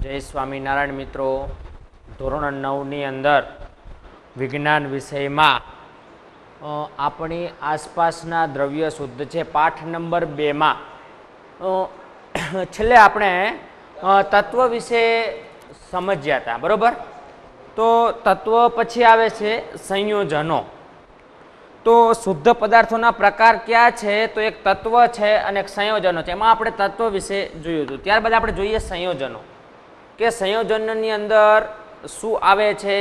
જય સ્વામિનારાયણ મિત્રો. ધોરણ 9ની અંદર વિજ્ઞાન વિષયમાં આપણી આસપાસના દ્રવ્ય શુદ્ધ છે. પાઠ નંબર 2માં છેલ્લે આપણે તત્વ વિશે સમજ્યા હતા, બરાબર. તો તત્વ પછી આવે છે સંયોજનો. તો શુદ્ધ પદાર્થોના પ્રકાર કયા છે? તો એક તત્વ છે અને એક સંયોજનો છે. એમાં આપણે તત્વ વિશે જોયું હતું. ત્યારબાદ આપણે જોઈએ સંયોજનો, કે સંયોજનની અંદર શું આવે છે,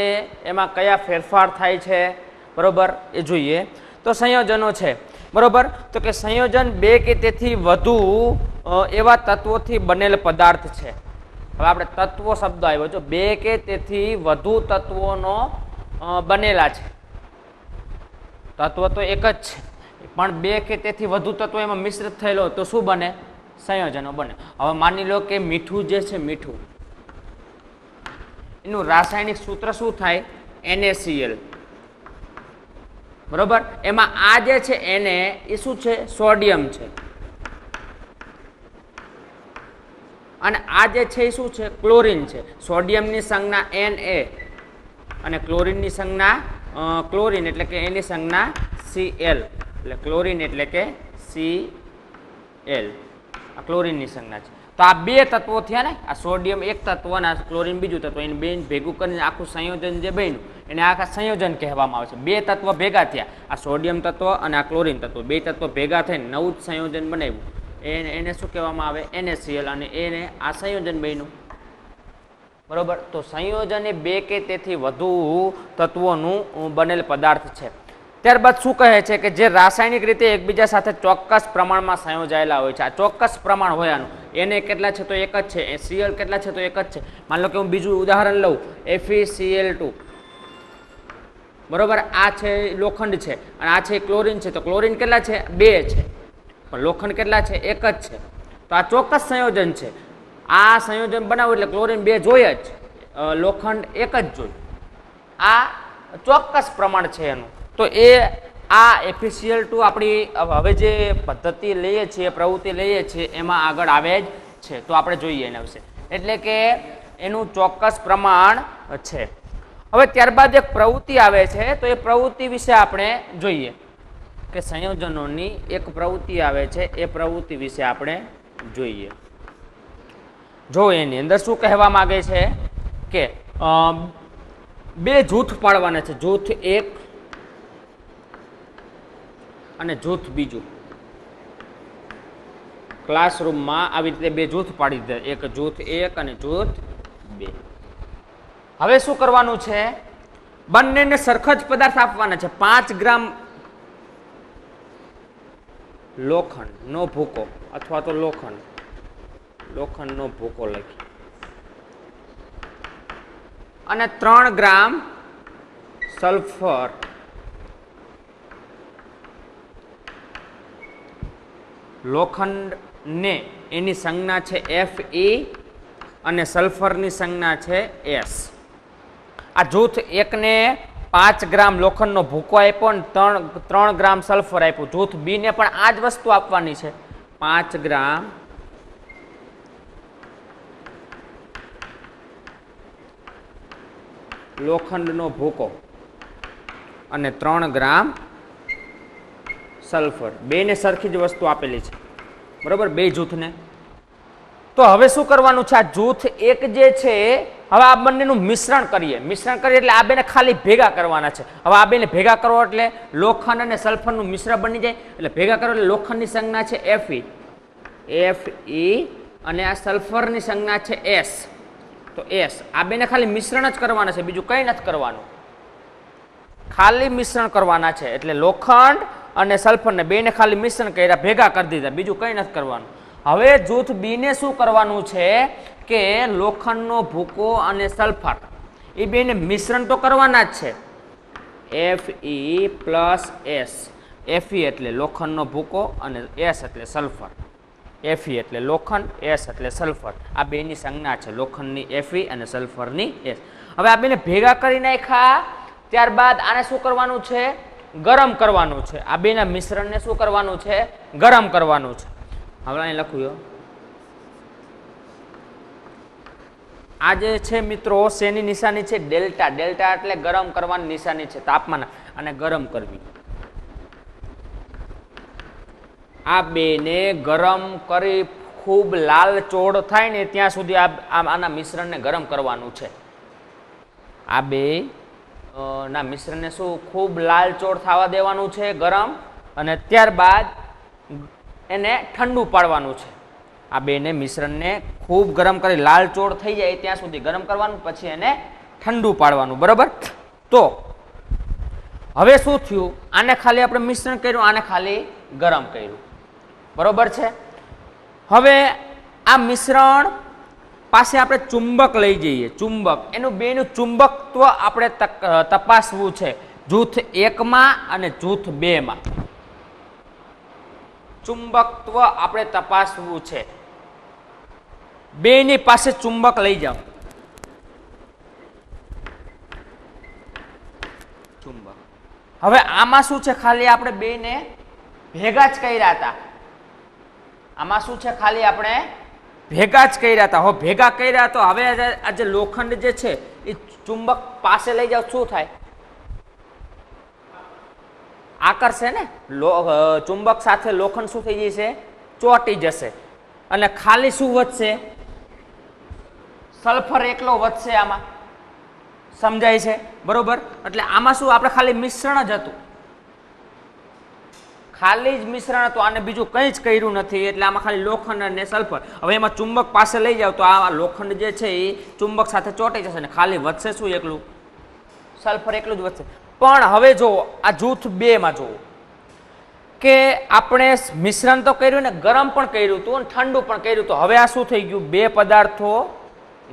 એમાં કયા ફેરફાર થાય છે, બરાબર, એ જોઈએ. તો સંયોજનો છે, બરાબર. તો કે સંયોજન બે કે તેથી વધુ એવા તત્વોથી બનેલ પદાર્થ છે. હવે આપણે તત્વો શબ્દ આવ્યો છે, બે કે તેથી વધુ તત્વોનો બનેલા છે. તત્વ તો એક જ છે, પણ બે કે તેથી વધુ તત્વો એમાં મિશ્રિત થયેલો તો શું બને? સંયોજનો બને. હવે માની લો કે મીઠું જે છે, મીઠું એનું રાસાયણિક સૂત્ર શું થાય? NaCl, બરોબર. એમાં આ જે છે Na એ શું છે? સોડિયમ છે. અને આ જે છે એ શું છે? ક્લોરીન છે. સોડિયમની સંજ્ઞા Na અને ક્લોરીનની સંજ્ઞા ક્લોરીન એટલે કે એની સંજ્ઞા Cl, એટલે ક્લોરીન એટલે કે Cl, આ ક્લોરીનની સંજ્ઞા છે. તો આ બે તત્વો થયા ને, આ સોડિયમ એક તત્વ અને આ ક્લોરીન બીજું તત્વ, એને બે ભેગું કરીને આખું સંયોજન જે બન્યું એને આખા સંયોજન કહેવામાં આવે છે. બે તત્વ ભેગા થયા, આ સોડિયમ તત્વ અને આ ક્લોરીન તત્વ, બે તત્વ ભેગા થઈને નવું જ સંયોજન બનાવ્યું, એને શું કહેવામાં આવે? NaCl, અને એને આ સંયોજન બન્યું, બરોબર. તો સંયોજન એ બે કે તેથી વધુ તત્વોનું બનેલ પદાર્થ છે. ત્યારબાદ શું કહે છે કે જે રાસાયણિક રીતે એકબીજા સાથે ચોક્કસ પ્રમાણમાં સંયોજાયેલા હોય છે. આ ચોક્કસ પ્રમાણ હોય આનું. એને કેટલા છે? તો એક જ છે. Cl કેટલા છે? તો એક જ છે. માની લો કે હું બીજું ઉદાહરણ લઉં, FeCl2, બરોબર. આ છે લોખંડ છે અને આ છે ક્લોરીન છે. તો ક્લોરીન કેટલા છે? 2 છે, પણ લોખંડ કેટલા છે? એક જ છે. તો આ ચોક્કસ સંયોજન છે. આ સંયોજન બનાવવું એટલે ક્લોરીન 2 જોઈએ જ, લોખંડ એક જ જોઈએ. આ ચોક્કસ પ્રમાણ છે એનું. તો એ આ FeCl2 આપણી હવે જે પદ્ધતિ લઈએ છીએ, પ્રવૃત્તિ લઈએ છીએ, એમાં આગળ આવે જ છે. તો આપણે જોઈએ એના વિશે, એટલે કે એનું ચોક્કસ પ્રમાણ છે. હવે ત્યારબાદ એક પ્રવૃત્તિ આવે છે, તો એ પ્રવૃત્તિ વિશે આપણે જોઈએ કે સંયોજનોની એક પ્રવૃત્તિ આવે છે, એ પ્રવૃત્તિ વિશે આપણે જોઈએ. જો એની અંદર શું કહેવા માંગે છે કે બે જૂથ પાડવાના છે, જૂથ એક અને જૂથ બીજું. ક્લાસરૂમમાં આવી રીતે બે જૂથ પાડી દે, એક જૂથ એક અને જૂથ બે. હવે શું કરવાનું છે? બંનેને સરખા જ પદાર્થ આપવાના છે. 5 ગ્રામ લોખંડનો ભૂકો અથવા તો લોખંડનો ભૂકો લખી અને 3 ગ્રામ સલ્ફર, લોખંડને એની સંજ્ઞા છે Fe અને સલ્ફરની સંજ્ઞા છે S. આ જૂથ એકને 5 ગ્રામ લોખંડનો ભૂકો આપ્યો અને 3 ગ્રામ સલ્ફર આપ્યું. જૂથ બી ને પણ આ જ વસ્તુ આપવાની છે, 5 ગ્રામ લોખંડનો ભૂકો અને 3 ગ્રામ સલ્ફર. બેને સરખી જ વસ્તુ આપેલી છે, બરોબર, બે જૂથને. તો હવે શું કરવાનું છે? આ જૂથ એક જે છે, હવે આ બંનેનું મિશ્રણ કરીએ. મિશ્રણ કરીએ એટલે આ બેને ખાલી ભેગા કરવાના છે. હવે આ બેને ભેગા કરો એટલે લોખંડ અને સલ્ફરનું મિશ્ર બની જાય. એટલે ભેગા કરો એટલે લોખંડની સંજ્ઞા છે Fe અને આ સલ્ફરની સંજ્ઞા છે S. તો S, આ બેને ખાલી મિશ્રણ જ કરવાના છે, બીજું કંઈ નથી કરવાનું, ખાલી મિશ્રણ કરવાના છે. એટલે લોખંડ અને સલ્ફરને બેને ખાલી મિશ્રણ કર્યા, ભેગા કરી દીધા, બીજું કંઈ નથી કરવાનું. હવે જૂથ બી ને શું કરવાનું છે કે લોખંડનો ભૂકો અને સલ્ફર એ બેને મિશ્રણ તો કરવાના જ છે, Fe પ્લસ S. Fe એટલે લોખંડનો ભૂકો અને S એટલે સલ્ફર. Fe એટલે લોખંડ, S એટલે સલ્ફર. આ બેની સંજ્ઞા છે, લોખંડની Fe અને સલ્ફરની S. હવે આ બેને ભેગા કરી નાખ્યા. ત્યારબાદ આને શું કરવાનું છે? ગરમ કરવાનું છે. આ બેના મિશ્રણને શું કરવાનું છે? ગરમ કરવાનું છે. હવે અહીં લખ્યું આ જે છે મિત્રો શેની નિશાની છે? ડેલ્ટા. ડેલ્ટા એટલે ગરમ કરવાની નિશાની છે, તાપમાન અને ગરમ કરવી. આ બેને ગરમ કરી ખૂબ લાલ ચોળ થાય ને ત્યાં સુધી આના મિશ્રણને ગરમ કરવાનું છે. આ બે ના મિશ્રણને શું ખૂબ લાલ ચોળ થવા દેવાનું છે, ગરમ, અને ત્યારબાદ એને ઠંડુ પાડવાનું છે. આ બેને મિશ્રણને ખૂબ ગરમ કરી લાલ ચોળ થઈ જાય ત્યાં સુધી ગરમ કરવાનું, પછી એને ઠંડુ પાડવાનું. બરોબર. તો હવે શું થયું? આને ખાલી આપણે મિશ્રણ કર્યું, આને ખાલી ગરમ કર્યું. બરોબર છે. હવે આ મિશ્રણ પાસે આપણે ચુંબક લઈ જઈએ. ચુંબક, એનું બેનું ચુંબકત્વ આપણે તપાસવું છે જૂથ 1 માં અને જૂથ 2 માં. ચુંબકત્વ આપણે તપાસવું છે. બેની પાસે ચુંબક લઈ જાઓ. ચુંબક. હવે આમાં શું છે? ખાલી આપણે બેને ભેગા જ કર્યા હતા. આમાં શું છે? ખાલી આપણે ભેગા જ કર્યા હતા. હવે ભેગા કર્યા તો હવે આ જે લોખંડ જે છે એ ચુંબક પાસે લઈ જાવ, શું થાય? આકર્ષે ને. ચુંબક સાથે લોખંડ શું થઈ જશે? ચોંટી જશે. અને ખાલી શું વધશે? સલ્ફર એકલો વધશે આમાં. સમજાય છે? બરોબર. એટલે આમાં શું? આપણે ખાલી મિશ્રણ જ હતું, ખાલી જ મિશ્રણ હતું, આને બીજું કંઈ જ કર્યું નથી. એટલે આમાં ખાલી લોખંડ અને સલ્ફર. હવે એમાં ચુંબક પાસે લઈ જાવ તો આ લોખંડ જે છે એ ચુંબક સાથે ચોંટી જશે ને ખાલી વધશે શું? એકલું સલ્ફર એકલું જ વધશે. પણ હવે જો આ જૂથ 2 માં જુઓ કે આપણે મિશ્રણ તો કર્યું ને, ગરમ પણ કર્યું હતું અને ઠંડુ પણ કર્યું હતું. હવે આ શું થઈ ગયું? બે પદાર્થો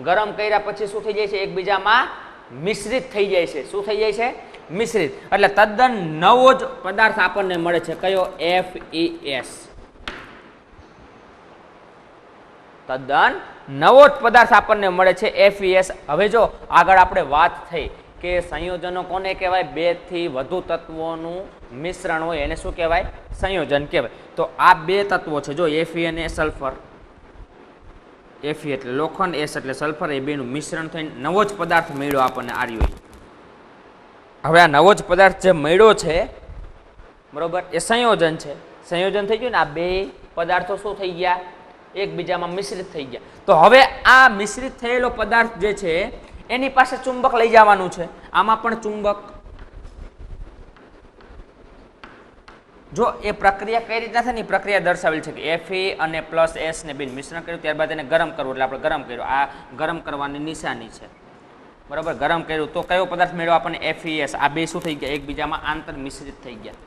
ગરમ કર્યા પછી શું થઈ જાય છે? એકબીજામાં મિશ્રિત થઈ જાય છે. શું થઈ જાય છે? મિશ્રિત. એટલે તદ્દન નવો જ પદાર્થ આપણને મળે છે. કયો? FeS. તદ્દન નવો જ પદાર્થ આપણને મળે છે, FeS. હવે જો આગળ આપણે વાત થઈ કે સંયોજનો કોને કહેવાય? 2 થી વધુ તત્વોનું મિશ્રણ હોય એને શું કહેવાય? સંયોજન કહેવાય. તો આ 2 તત્વો છે જો, Fe અને સલ્ફર. Fe એટલે લોખંડ, S એટલે સલ્ફર, એ બેનું મિશ્રણ થઈને નવો જ પદાર્થ મળ્યો આપણને આર્યો. હવે આ નવો જ પદાર્થ જે મળ્યો છે, બરોબર, એ સંયોજન છે. સંયોજન થઈ ગયું ને, આ 2 પદાર્થો શું થઈ ગયા? એકબીજામાં મિશ્રિત થઈ ગયા. તો હવે આ મિશ્રિત થયેલો પદાર્થ જે છે એની પાસે ચુંબક લઈ જવાનું છે. આમાં પણ ચુંબક. જો એ પ્રક્રિયા કઈ રીતના થાય ને, પ્રક્રિયા દર્શાવેલ છે કે Fe અને +S ને બેન મિશ્રણ કર્યું, ત્યારબાદ એને ગરમ કરવું. એટલે આપણે ગરમ કર્યું, આ ગરમ કરવાની નિશાની છે. બરાબર. ગરમ કર્યું તો કયો પદાર્થ મેળવ્યો આપણને? FeS. આ બે શું થઈ ગયા? એકબીજામાં આંતર મિશ્રિત થઈ ગયા.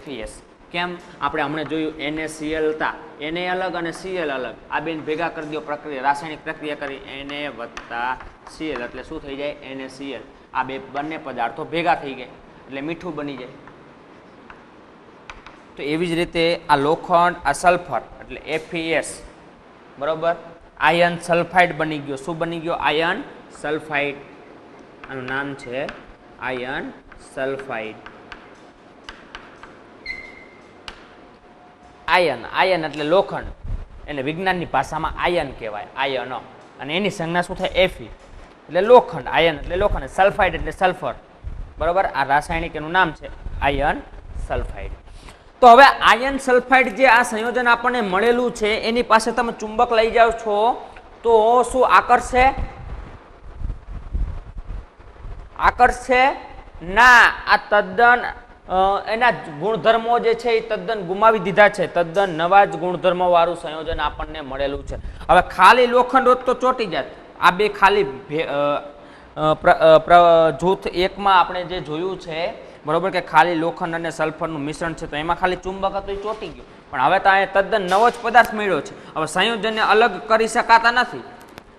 FeS. કેમ? આપણે હમણાં જોયું NaCl હતા, Na અલગ અને Cl અલગ. આ બેન ભેગા કરી દો, પ્રક્રિયા રાસાયણિક પ્રક્રિયા કરી Na + Cl એટલે શું થઈ જાય? NaCl. આ બંને પદાર્થો ભેગા થઈ ગયા એટલે મીઠું બની જાય. તો એવી જ રીતે આ લોખંડ, આ સલ્ફર એટલે FeS. બરોબર. આયર્ન સલ્ફાઇડ બની ગયો. શું બની ગયો? Iron sulphide. આનું નામ છે આયર્ન સલ્ફાઇડ. આયર્ન એટલે લોખંડ, એને વિજ્ઞાનની ભાષામાં આયર્ન કહેવાય, આયર્ન. અને એની સંજ્ઞા શું થાય? Fe એટલે લોખંડ. આયર્ન એટલે લોખંડ, સલ્ફાઇડ એટલે સલ્ફર. બરોબર. આ રાસાયણિક એનું નામ છે આયર્ન સલ્ફાઇડ. તો હવે આયર્ન સલ્ફાઇડ જે આ સંયોજન આપણને મળેલું છે એની પાસે તમે ચુંબક લઈ જાઓ છો તો શું આકર્ષે? આકર્ષે ના. આ તદ્દન એના ગુણધર્મો જે છે એ તદ્દન ગુમાવી દીધા છે. તદ્દન નવા જ ગુણધર્મો વાળું સંયોજન આપણને મળેલું છે. હવે ખાલી લોખંડ હોત તો ચોંટી જાત. આ બે ખાલી જૂથ 1 માં આપણે જે જોયું છે, બરોબર, કે ખાલી લોખંડ અને સલ્ફરનું મિશ્રણ છે તો એમાં ખાલી ચુંબક હતું, એ ચોંટી ગયું. પણ હવે તો અહીંયા તદ્દન નવો જ પદાર્થ મળ્યો છે. હવે સંયોજનને અલગ કરી શકાતા નથી.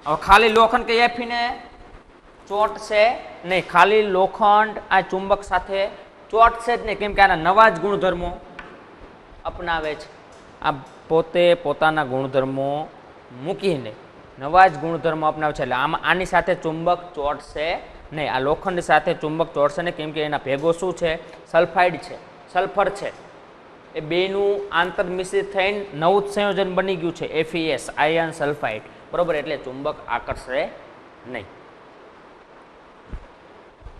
હવે ખાલી લોખંડ કે Fe ને ચોંટશે નહીં. ખાલી લોખંડ આ ચુંબક સાથે ચોંટશે જ નહીં, કેમ કે આના નવા જ ગુણધર્મો અપનાવે છે. આ પોતે પોતાના ગુણધર્મો મૂકીને નવા જ ગુણધર્મો અપનાવે છે. એટલે આમાં આની સાથે ચુંબક ચોંટશે નહીં. આ લોખંડ સાથે ચુંબક ચોંટશે નહીં, કેમ કે એના ભેગો શું છે? સલ્ફાઇડ છે, સલ્ફર છે. એ બેનું આંતર મિશ્રિત થઈને નવું જ સંયોજન બની ગયું છે FeS, આયર્ન સલ્ફાઇડ. બરોબર. એટલે ચુંબક આકર્ષે નહીં.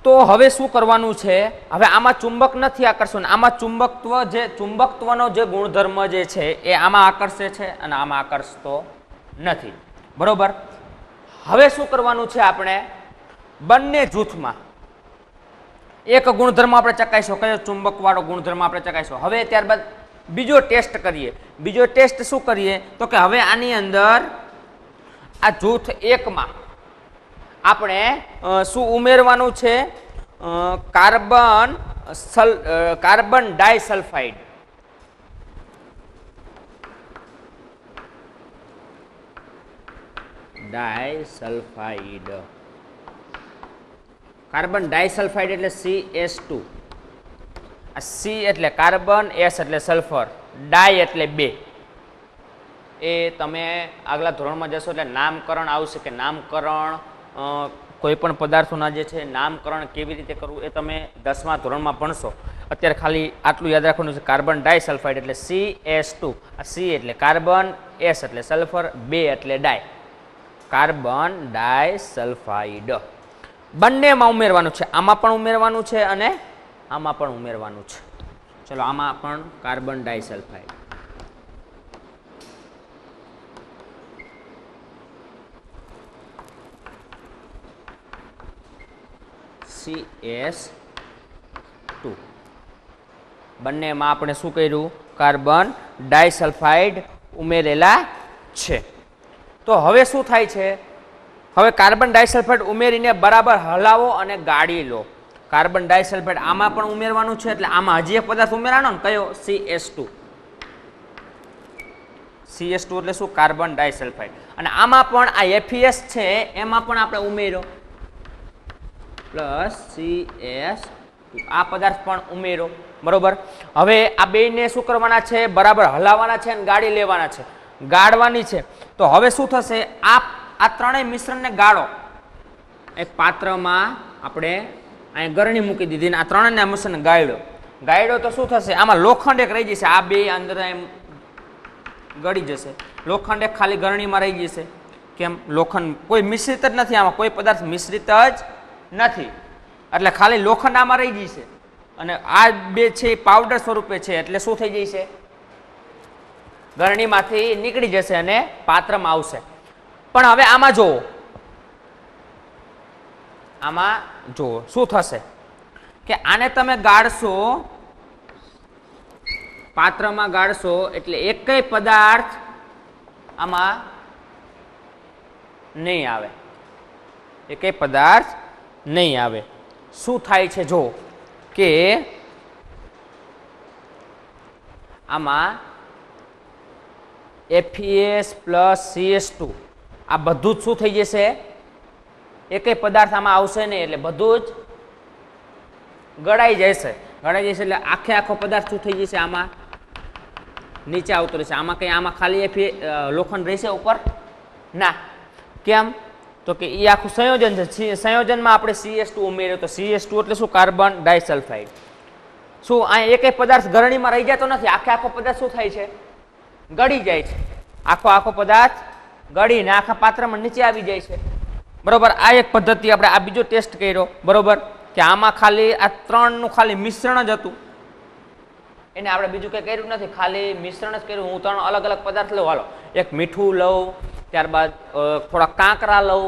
તો હવે શું કરવાનું છે? હવે આમાં ચુંબક નથી આકર્ષણ, આમાં ચુંબકત્વનો જે ગુણધર્મ જે છે એ આમાં આકર્ષે છે અને આમાં આકર્ષતો નથી. બરોબર. હવે શું કરવાનું છે? આપણે બંને જૂથમાં એક ગુણધર્મ આપણે ચકાઈશું, કયો ચુંબક વાળો ગુણધર્મ આપણે ચકાઈશું. હવે ત્યારબાદ બીજો ટેસ્ટ કરીએ. બીજો ટેસ્ટ શું કરીએ? તો કે હવે આની અંદર આ જૂથ એકમાં આપણે શું ઉમેરવાનું છે? Carbon disulphide. કાર્બન ડાયસલ્ફાઇડ એટલે CS2. આ સી એટલે કાર્બન, એસ એટલે સલ્ફર, ડાય એટલે 2. એ તમે આગલા ધોરણમાં જશો એટલે નામકરણ આવશે કે નામકરણ કોઈ પણ પદાર્થોના જે છે નામકરણ કેવી રીતે કરવું એ તમે 10મા ધોરણમાં ભણશો. અત્યારે ખાલી આટલું યાદ રાખવાનું છે, કાર્બન ડાયસલ્ફાઇડ એટલે CS2. આ સી એટલે કાર્બન, એસ એટલે સલ્ફર, 2 એટલે ડાય. કાર્બન ડાયસલ્ફાઇડ બંનેમાં ઉમેરવાનું છે. આમાં પણ ઉમેરવાનું છે અને આમાં પણ ઉમેરવાનું છે. ચલો આમાં પણ કાર્બન ડાયસલ્ફાઇડ. CS2 બંનેમાં આપણે શું કર્યું? કાર્બન ડાયસલ્ફાઇડ ઉમેરેલા છે. તો હવે શું થાય છે? હવે કાર્બન ડાયસલ્ફાઇડ ઉમેરીને બરાબર હલાવો અને ગાળી લો. કાર્બન ડાયસલ્ફાઇડ આમાં પણ ઉમેરવાનું છે એટલે આમાં હજી એક પદાર્થ ઉમેરવાનો ને, કયો? CS2. CS2 એટલે શું? Carbon disulphide. અને આમાં પણ આ FeS છે એમાં પણ આપણે ઉમેરો પ્લસ CS2 આ પદાર્થ પણ ઉમેરો. બરોબર. હવે આ બેયને શું કરવાના છે? બરાબર હલાવવાના છે અને ગાળી લેવાના છે, ગાળવાની છે. તો હવે શું થશે? આ ત્રણેય મિશ્રણને ગાળો. એક પાત્રમાં આપણે અહીં ગરણી મૂકી દીધી ને આ ત્રણેયને મિશ્રણ ગાળ્યો તો શું થશે? આમાં લોખંડ એક રહી જશે. આ બે અંદર એમ ગળી જશે. લોખંડ એક ખાલી ગરણીમાં રહી જશે. કેમ? લોખંડ કોઈ મિશ્રિત જ નથી, આમાં કોઈ પદાર્થ મિશ્રિત જ નથી એટલે ખાલી લોખંડ આમાં રહી જશે. અને આ બે છે પાવડર સ્વરૂપે છે એટલે શું થઈ જશે? ગરણીમાંથી નીકળી જશે અને પાત્રમાં આવશે. પણ હવે આમાં જુઓ શું થશે કે આને તમે ગાળશો, પાત્રમાં ગાળશો એટલે એકય પદાર્થ આમાં નહીં આવે. એકય પદાર્થ નહીં આવે. શું થાય છે? જો કે આમાં FeS પ્લસ CS2 આ બધું જ શું થઈ જશે? એકય પદાર્થ આમાં આવશે નહીં એટલે બધું જ ગળાઈ જશે. એટલે આખો પદાર્થ શું થઈ જશે? આમાં નીચે આવતો રહેશે. આમાં ખાલી લોખંડ રહેશે ઉપર? ના. કેમ? તો કે એ આખું સંયોજન છે. સંયોજનમાં આપણે CS2 ઉમેર્યો તો CS2 એટલે શું? Carbon disulphide. શું આ એકય પદાર્થ ગરણીમાં રહી જતો નથી, આખો પદાર્થ શું થાય છે? ગળી જાય છે. આખો પદાર્થ ગળીને આખા પાત્રમાં નીચે આવી જાય છે. બરોબર. આ એક પદ્ધતિ આપણે આ બીજો ટેસ્ટ કર્યો. બરોબર. કે આમાં ખાલી આ ત્રણનું ખાલી મિશ્રણ જ હતું, એને આપણે બીજું કંઈ કર્યું નથી, ખાલી મિશ્રણ જ કર્યું. હું ત્રણ અલગ અલગ પદાર્થ લઉં. હાલો, એક મીઠું લઉં, ત્યારબાદ થોડા કાંકરા લઉં,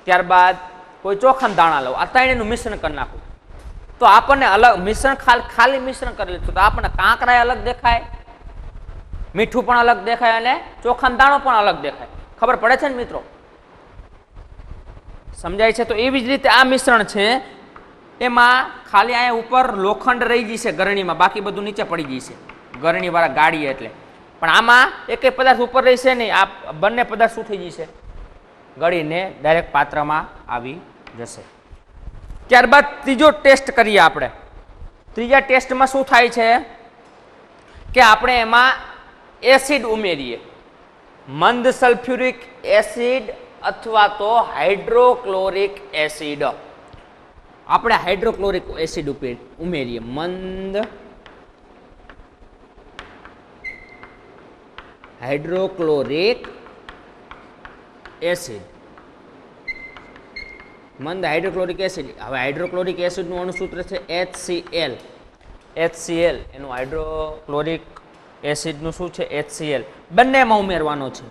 ત્યારબાદ કોઈ ચોખાના દાણા લઉં. આ ત્રણેયનું મિશ્રણ કરી નાખું તો આપણને અલગ મિશ્રણ ખાલી મિશ્રણ કરી લીધું તો આપણને કાંકરા અલગ દેખાય, મીઠું પણ અલગ દેખાય અને ચોખાનો દાણો પણ અલગ દેખાય. ખબર પડે છે ને મિત્રો? સમજાય છે? તો એવી જ રીતે આ મિશ્રણ છે એમાં ખાલી અહીંયા ઉપર લોખંડ રહી જશે ગરણીમાં, બાકી બધું નીચે પડી જશે ગરણીવાળા ગાડી એટલે. પણ આમાં એકય પદાર્થ ઉપર રહેશે નહીં. આ બંને પદાર્થ શું થઈ જશે? ગળીને ડાયરેક્ટ પાત્રમાં આવી જશે. ત્યારબાદ ત્રીજો ટેસ્ટ કરીએ આપણે. ત્રીજા ટેસ્ટમાં શું થાય છે કે આપણે એમાં એસિડ ઉમેરીએ, મંદ સલ્ફ્યુરિક એસિડ અથવા તો હાઇડ્રોક્લોરિક એસિડ. આપણે હાઇડ્રોક્લોરિક એસિડ ઉમેરીએ, મંદ હાઇડ્રોક્લોરિક એસિડ. મંદ હાઇડ્રોક્લોરિક એસિડ. હવે હાઇડ્રોક્લોરિક એસિડનું અણુસૂત્ર છે HCl. HCl એનું હાઇડ્રોક્લોરિક એસિડનું શું છે? HCl. બંનેમાં ઉમેરવાનો છે.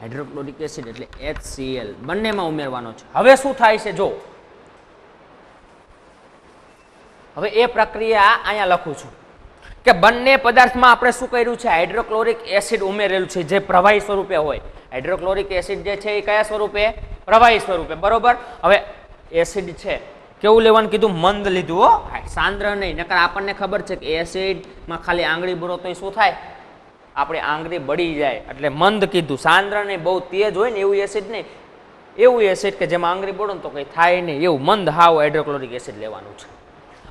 હાઇડ્રોક્લોરિક એસિડ એટલે HCl બંનેમાં ઉમેરવાનો છે. હવે શું થાય છે જો, હવે એ પ્રક્રિયા અહીંયા લખું છું કે બંને પદાર્થમાં આપણે શું કર્યું છે? હાઇડ્રોક્લોરિક એસિડ ઉમેરેલું છે જે પ્રવાહી સ્વરૂપે હોય. હાઇડ્રોક્લોરિક એસિડ જે છે એ કયા સ્વરૂપે? પ્રવાહી સ્વરૂપે. બરોબર. હવે એસિડ છે કેવું લેવાનું કીધું? મંદ લીધું હો, સાંદ્ર નહીં. નકર આપણને ખબર છે કે એસિડમાં ખાલી આંગળી બુરો તો શું થાય? આપણે આંગળી બળી જાય. એટલે મંદ કીધું, સાંદ્ર નહીં. બહુ તેજ હોય ને એવું એસિડ નહીં, એવું એસિડ કે જેમાં આંગળી બળો ને તો કંઈ થાય નહીં એવું મંદ હાવ હાઇડ્રોક્લોરિક એસિડ લેવાનું છે.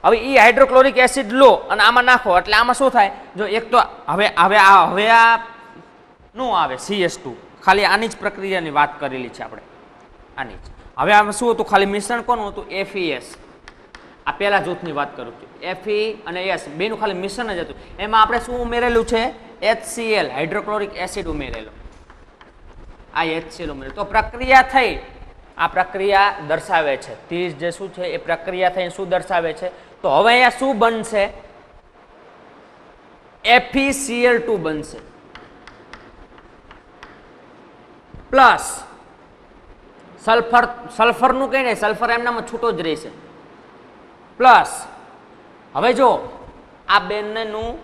હવે એ હાઇડ્રોક્લોરિક એસિડ લો અને આમાં નાખો એટલે આમાં શું થાય? જો એક તો હવે આ નો આવે CS2, ખાલી આની જ પ્રક્રિયાની વાત કરેલી છે આપણે, આની જ. હવે આમાં શું હતું? ખાલી મિશ્રણ કોનું હતું? FeS. આ પહેલા જૂથની વાત કરું છું. Fe અને S બેનું ખાલી મિશ્રણ જ હતું. એમાં આપણે શું ઉમેરેલું છે? HCl હાઇડ્રોક્લોરિક એસિડ ઉમેરેલો. આ HCl ઉમેરેલો. તો પ્રક્રિયા થઈ, આ પ્રક્રિયા દર્શાવે છે. તીર જે શું છે એ પ્રક્રિયા થઈ શું દર્શાવે છે? તો હવે અહીંયા શું બનશે? FeCl2 બનશે પ્લસ સલ્ફરનું કઈ નહીં, સલ્ફર એમનામાં છૂટો જ રહેશે. પ્લસ હવે જો આ બંનેનું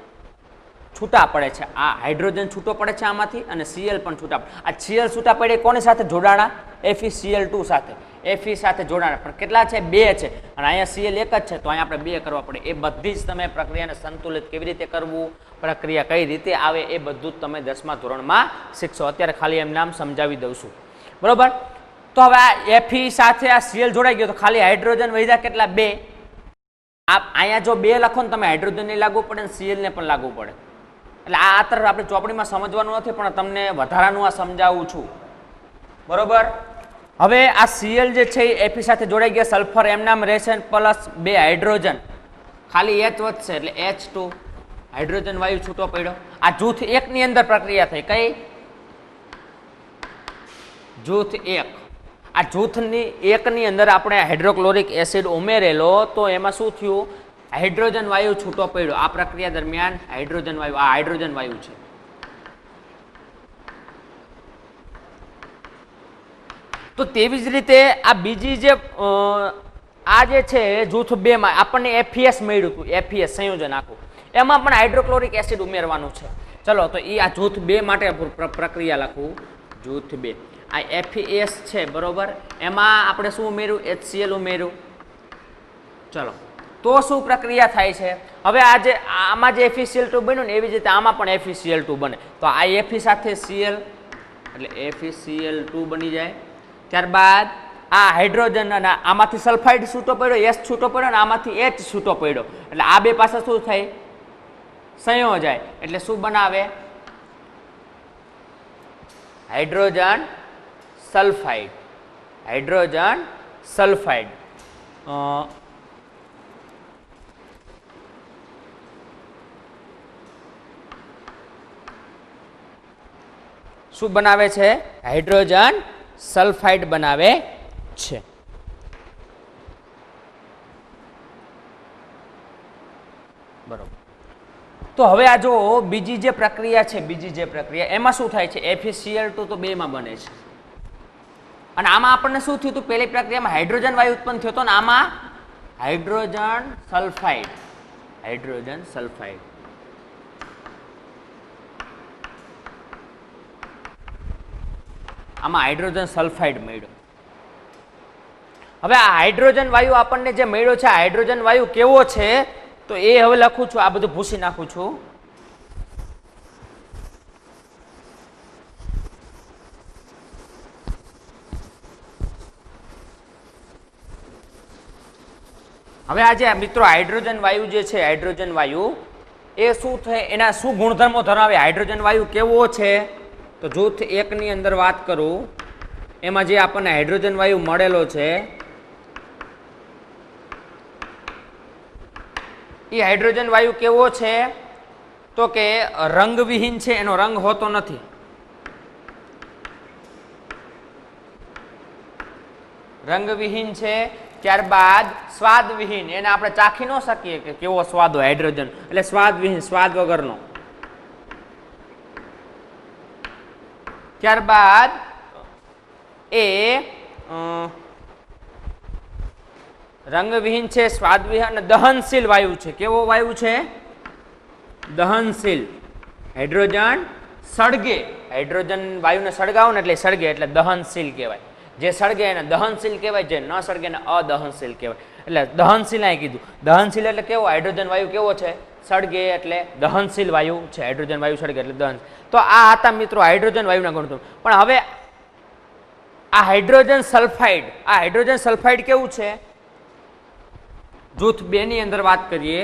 છૂટા પડે છે, આ હાઇડ્રોજન છૂટો પડે છે આમાંથી અને Cl પણ છૂટા પડે. આ Cl છૂટા પડે કોની સાથે જોડાણા? FeCl2 સાથે. Fe સાથે જોડાણા પણ કેટલા છે? 2 છે અને અહીંયા Cl એક જ છે તો અહીંયા આપણે 2 કરવા પડે. એ બધી જ તમે પ્રક્રિયાને સંતુલિત કેવી રીતે કરવું, પ્રક્રિયા કઈ રીતે આવે એ બધું જ તમે 10મા ધોરણમાં શીખશો. અત્યારે ખાલી એમ નામ સમજાવી દઉં છું. બરોબર. તો હવે આ Fe સાથે આ Cl જોડાઈ ગયો તો ખાલી હાઇડ્રોજન વધ્યા કેટલા? 2. અહીંયા જો 2 લખો ને તમે, હાઇડ્રોજન ને લાગુ પડે ને Cl ને પણ લાગુ પડે. એટલે આ તરફ આપણે ચોપડીમાં સમજવાનું નથી પણ તમને વધારાનું આ સમજાવું છું. બરોબર. હવે આ Cl જે છે એ Fe સાથે જોડાઈ ગયા, સલ્ફર એમનામ રહેશે પ્લસ 2 હાઇડ્રોજન, ખાલી H વધશે એટલે H2 હાઇડ્રોજન વાયુ છૂટો પડ્યો. આ જૂથ 1 ની અંદર પ્રક્રિયા થઈ. કઈ? જૂથ 1. આ જૂથની 1 ની અંદર આપણે હાઇડ્રોક્લોરિક એસિડ ઉમેરેલો તો એમાં શું થયું? હાઇડ્રોજન વાયુ છૂટો પડ્યો. આ પ્રક્રિયા દરમિયાન હાઇડ્રોજન વાયુ, આ હાઇડ્રોજન વાયુ છે. તો તેવી જ રીતે આ બીજી જે આ જે છે જૂથ 2 માં આપણને FeS મળ્યું હતું, FeS સંયોજન આખું, એમાં પણ હાઇડ્રોક્લોરિક એસિડ ઉમેરવાનું છે. ચલો તો એ આ જૂથ 2 માટે પ્રક્રિયા લખવું. જૂથ 2 આ FeS છે બરોબર, એમાં આપણે શું ઉમેર્યું? HCl ઉમેર્યું. ચલો તો શું પ્રક્રિયા થાય છે? હવે આ જે આમાં જે FeCl2 બન્યું ને એવી જ રીતે આમાં પણ FeCl2 બને. તો આ Fe સાથે Cl એટલે FeCl2 બની જાય. ત્યારબાદ આ હાઇડ્રોજન અને આમાંથી સલ્ફાઇડ છૂટો પડ્યો, S છૂટો પડ્યો અને આમાંથી H છૂટો પડ્યો એટલે આ બે પાસે શું થાય? સંયોજાય એટલે શું બનાવે? Hydrogen sulphide. હાઇડ્રોજન સલ્ફાઇડ શું બનાવે છે? હાઇડ્રોજન સલ્ફાઇડ બનાવે છે. બરોબર. તો હવે આ જો બીજી જે પ્રક્રિયા છે, બીજી જે પ્રક્રિયા એમાં શું થાય છે? FeCl2 તો 2 માં બને છે અને આમાં આપણને શું થયું હતું? પહેલી પ્રક્રિયામાં હાઇડ્રોજન વાયુ ઉત્પન્ન થયો હતો ને આમાં હાઇડ્રોજન સલ્ફાઇડ. હાઇડ્રોજન સલ્ફાઇડ આમાં હાઇડ્રોજન સલ્ફાઇડ મળ્યો. હવે આ હાઇડ્રોજન વાયુ આપણને જે મળ્યો છે, હાઇડ્રોજન વાયુ કેવો છે તો એ હવે લખું છું. આ બધું ભૂસી નાખું છું. હવે આજે મિત્રો હાઇડ્રોજન વાયુ જે છે, હાઇડ્રોજન વાયુ એ શું થાય? એના શું ગુણધર્મો ધરાવે? હાઇડ્રોજન વાયુ કેવો છે? તો જૂથ 1 ની અંદર વાત કરું, એમાં જે આપણને હાઇડ્રોજન વાયુ મળેલો છે એ હાઇડ્રોજન વાયુ કેવો છે? તો કે રંગવિહીન છે, એનો રંગ હોતો નથી. રંગવિહીન છે. ત્યારબાદ સ્વાદવિહીન, એને આપણે ચાખી ન શકીએ કે કેવો સ્વાદ હોય હાઇડ્રોજન, એટલે સ્વાદવિહીન, સ્વાદ વગરનો. ત્યારબાદ એ રંગવિહીન છે, સ્વાદવિહીન અને દહનશીલ વાયુ છે. કેવો વાયુ છે? દહનશીલ. હાઇડ્રોજન સળગે, હાઇડ્રોજન વાયુને સળગાવો ને એટલે સળગે, એટલે દહનશીલ કહેવાય. જે સળગે એને દહનશીલ કહેવાય, જે ન સળગે એને અદહનશીલ કહેવાય. એટલે દહનશીલ અહીં કીધું. દહનશીલ એટલે કેવો? હાઇડ્રોજન વાયુ કેવો છે? સળગે એટલે દહનશીલ વાયુ છે. હાઇડ્રોજન વાયુ સળગે એટલે દહન. તો આ હતા મિત્રો હાઇડ્રોજન વાયુના ગુણધર્મ. પણ હવે આ હાઇડ્રોજન સલ્ફાઇડ, આ હાઇડ્રોજન સલ્ફાઇડ કેવું છે? જૂથ 2 ની અંદર વાત કરીએ.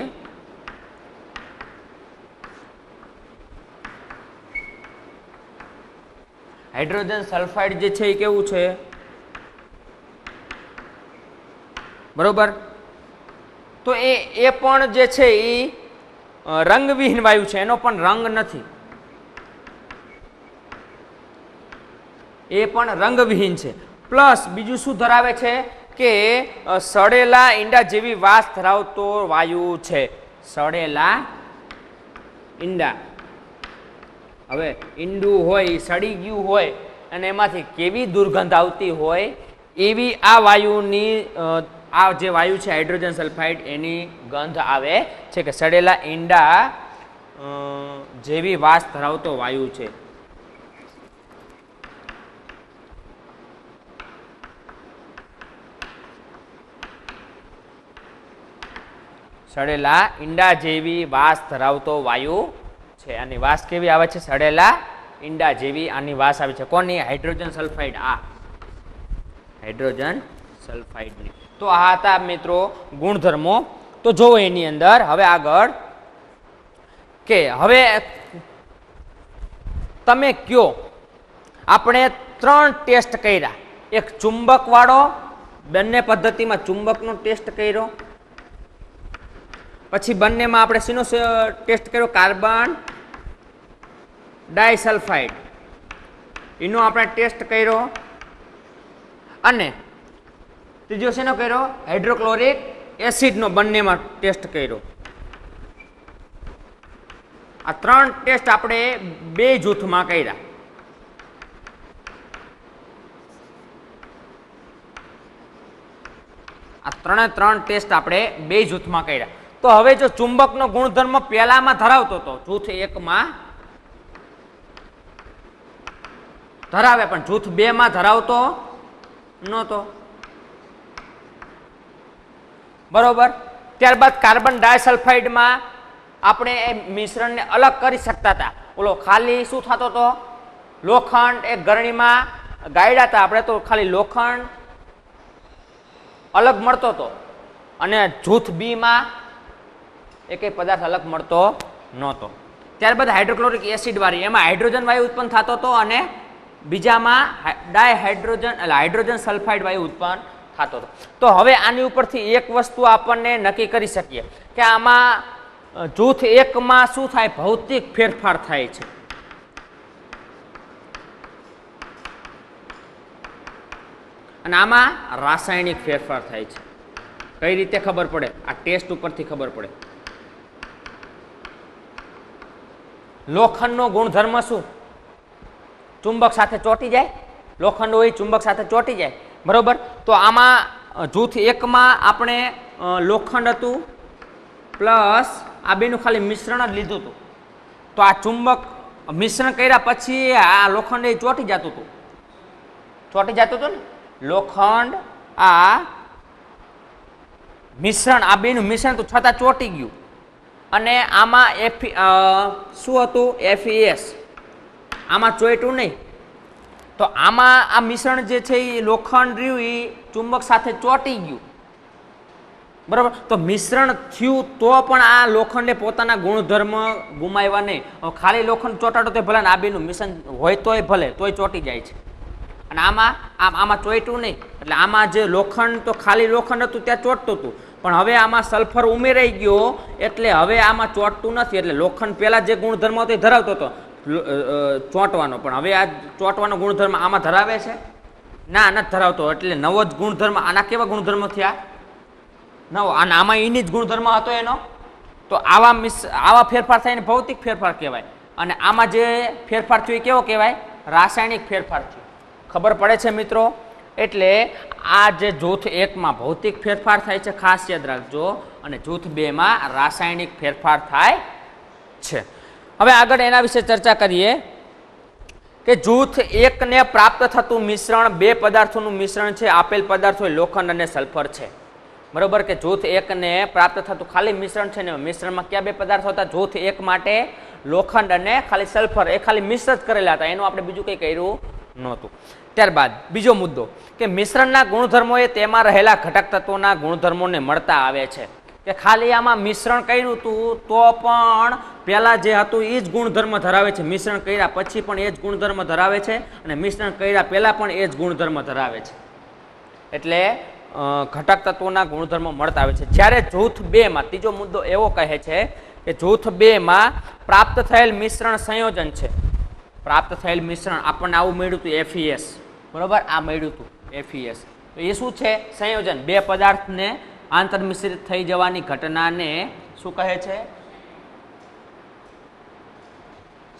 હાઇડ્રોજન સલ્ફાઇડ જે છે એ કેવું છે? બરોબર. તો એ પણ જે છે એ રંગવિહીન વાયુ છે, એનો પણ રંગ નથી. એ પણ રંગવિહીન છે. પ્લસ બીજું શું ધરાવે છે કે સડેલા ઈંડા જેવી વાસ ધરાવતો વાયુ છે. સડેલા ઈંડા. હવે ઈંડું હોય, સડી ગયું હોય અને એમાંથી કેવી દુર્ગંધ આવતી હોય એવી આ વાયુની, આ જે વાયુ છે હાઇડ્રોજન સલ્ફાઇડ, એની ગંધ આવે છે કે સડેલા ઈંડા જેવી વાસ ધરાવતો વાયુ છે. સડેલા ઈંડા જેવી વાસ ધરાવતો વાયુ છે. આની વાસ કેવી આવે છે? સડેલા ઈંડા જેવી આની વાસ આવે છે. કોની? Hydrogen sulphide. આ હાઇડ્રોજન સલ્ફાઇડની. તો આ હતા મિત્રો ગુણધર્મો. તો જો એની અંદર હવે આગળ કે હવે તમે કયો, આપણે 3 ટેસ્ટ કર્યા. એક ચુંબક વાળો, બંને પદ્ધતિમાં ચુંબકનો ટેસ્ટ કર્યો. પછી બંનેમાં આપણે શેનો ટેસ્ટ કર્યો? કાર્બન ડાયસલ્ફાઇડ, એનો આપણે ટેસ્ટ કર્યો. અને ત્રીજો શેનો કર્યો? હાઇડ્રોક્લોરિક એસિડનો બંનેમાં ટેસ્ટ કર્યો. આ 3 ટેસ્ટ આપણે 2 જૂથમાં કર્યા. આ 3 ટેસ્ટ આપણે 2 જૂથમાં કર્યા. તો હવે જો ચુંબકનો ગુણધર્મ પહેલામાં ધરાવતો હતો, જૂથ 1 માં ધરાવે, પણ જૂથ 2 માં ધરાવતો નહોતો. બરોબર. ત્યારબાદ કાર્બન ડાયસલ્ફાઇડમાં આપણે એ મિશ્રણને અલગ કરી શકતા હતા. ઓલો ખાલી શું થતો હતો? લોખંડ એક ગરણીમાં ગાળ્યા હતા આપણે, તો ખાલી લોખંડ અલગ મળતો હતો, અને જૂથ બી માં એકેય પદાર્થ અલગ મળતો નહોતો. ત્યારબાદ હાઇડ્રોક્લોરિક એસિડ વાળી, એમાં હાઇડ્રોજન વાયુ ઉત્પન્ન થતો હતો અને બીજામાં ડાયહાઇડ્રોજન એટલે હાઇડ્રોજન સલ્ફાઇડ વાયુ ઉત્પન્ન થતો હતો. તો હવે આની ઉપરથી એક વસ્તુ આપણને નક્કી કરી શકીએ કે આમાં જૂથ 1 માં શું થાય? ભૌતિક ફેરફાર થાય છે. અને આમાં રાસાયણિક ફેરફાર થાય છે. કઈ રીતે ખબર પડે? આ ટેસ્ટ ઉપરથી ખબર પડે. લોખંડનો ગુણધર્મ શું? ચુંબક સાથે ચોંટી જાય. લોખંડ હોય ચુંબક સાથે ચોંટી જાય. બરોબર. તો આમાં જૂથ 1 માં આપણે લોખંડ હતું પ્લસ આ બેનું ખાલી મિશ્રણ જ લીધું હતું. તો આ ચુંબક મિશ્રણ કર્યા પછી આ લોખંડ એ ચોંટી જતું હતું. ચોંટી જતું હતું ને લોખંડ. આ મિશ્રણ, આ બેનું મિશ્રણ તો છતાં ચોંટી ગયું. અને આમાં શું હતું? FeS. આમાં ચોંટ્યું નહીં. તો આમાં આ મિશ્રણ જે છે એ લોખંડ રહ્યું એ ચુંબક સાથે ચોંટી ગયું. બરાબર. તો મિશ્રણ થયું તો પણ આ લોખંડે પોતાના ગુણધર્મ ગુમાવ્યા નહીં. ખાલી લોખંડ ચોંટાડો તો ભલે, ને આ બેનું મિશ્રણ હોય તોય ભલે, તોય ચોંટી જાય છે. અને આમાં ચોંટ્યું નહીં, એટલે એટલે આમાં જે લોખંડ તો ખાલી લોખંડ હતું ત્યાં ચોંટતું હતું, પણ હવે આમાં સલ્ફર ઉમેરાઈ ગયો એટલે હવે આમાં ચોંટતું નથી. એટલે લોખંડ પહેલા જે ગુણધર્મ હતો એ ધરાવતો હતો ચોંટવાનો, પણ હવે આ ચોંટવાનો ગુણધર્મ આમાં ધરાવે છે? ના, નથી ધરાવતો. એટલે નવો જ ગુણધર્મ. આના કેવા ગુણધર્મ થયા? નવો. અને આમાં એની જ ગુણધર્મ હતો એનો. તો આવા ફેરફાર થાય ને ભૌતિક ફેરફાર કહેવાય. અને આમાં જે ફેરફાર થયો એ કેવો કહેવાય? રાસાયણિક ફેરફાર થયો. ખબર પડે છે મિત્રો? એટલે આ જે જૂથ 1 માં ભૌતિક ફેરફાર થાય છે, ખાસ યાદ રાખજો, અને જૂથ 2 માં રાસાયણિક ફેરફાર થાય છે. હવે આગળ એના વિશે ચર્ચા કરીએ કે જૂથ 1 ને પ્રાપ્ત થતું મિશ્રણ બે પદાર્થોનું મિશ્રણ છે. આપેલ પદાર્થો લોખંડ અને સલ્ફર છે. બરોબર? કે જૂથ 1 ને પ્રાપ્ત થતું ખાલી મિશ્રણ છે ને, મિશ્રણમાં કયા બે પદાર્થો હતા? જૂથ 1 માટે લોખંડ અને ખાલી સલ્ફર, એ ખાલી મિશ્ર જ કરેલા હતા, એનું આપણે બીજું કંઈ કર્યું નહોતું. ત્યારબાદ બીજો મુદ્દો કે મિશ્રણના ગુણધર્મો એ તેમાં રહેલા ઘટક તત્વોના ગુણધર્મોને મળતા આવે છે. કે ખાલી આમાં મિશ્રણ કર્યું હતું તો પણ પહેલા જે હતું એ જ ગુણધર્મ ધરાવે છે, મિશ્રણ કર્યા પછી પણ એ જ ગુણધર્મ ધરાવે છે, અને મિશ્રણ કર્યા પહેલા પણ એ જ ગુણધર્મ ધરાવે છે. એટલે ઘટક તત્વોના ગુણધર્મો મળતા આવે છે. જ્યારે જૂથ 2 માં ત્રીજો મુદ્દો એવો કહે છે કે જૂથ 2 માં પ્રાપ્ત થયેલ મિશ્રણ સંયોજન છે. પ્રાપ્ત થયેલ મિશ્રણ આપણને આવું મળ્યું હતું FeS. બરોબર? આ મળ્યું હતું FeS. તો એ શું છે? સંયોજન. બે પદાર્થને આંતરમિશ્રિત થઈ જવાની ઘટનાને શું કહે છે?